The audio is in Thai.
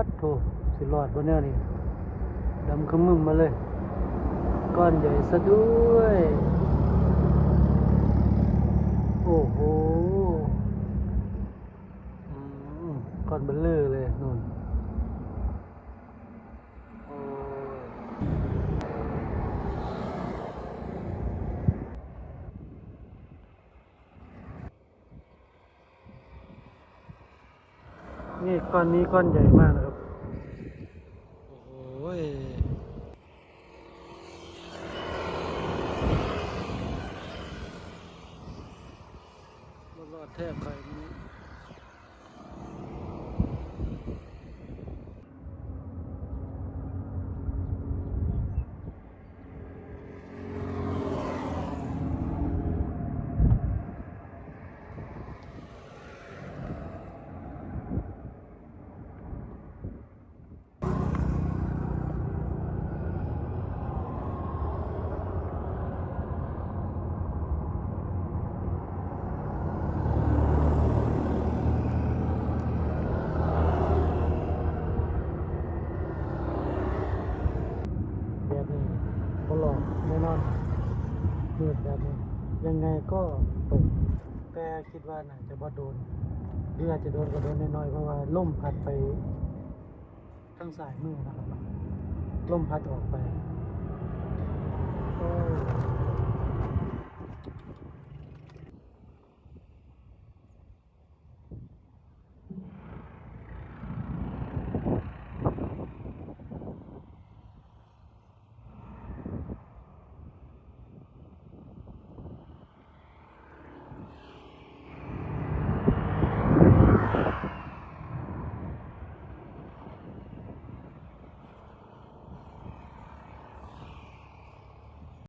ดโถสิรอดบนแนวนี้ดำขมึมมาเลยก้อนใหญ่ซะด้วยโอ้โหก้อนเบลเลอร์เลยนู่นนี่ก้อนนี้ก้อนใหญ่มากนะครับโอ้ยรอดแทบใครนี้แบบนี้ก็หลอกแน่นอนมืดแบบนี้ยังไงก็ตกแต่คิดว่าน่าจะบ่โดนหรืออาจจะโดนก็โดนน้อยๆเพราะว่าลมพัดไปทางสายมือนะครับลมพัดออกไปโอ้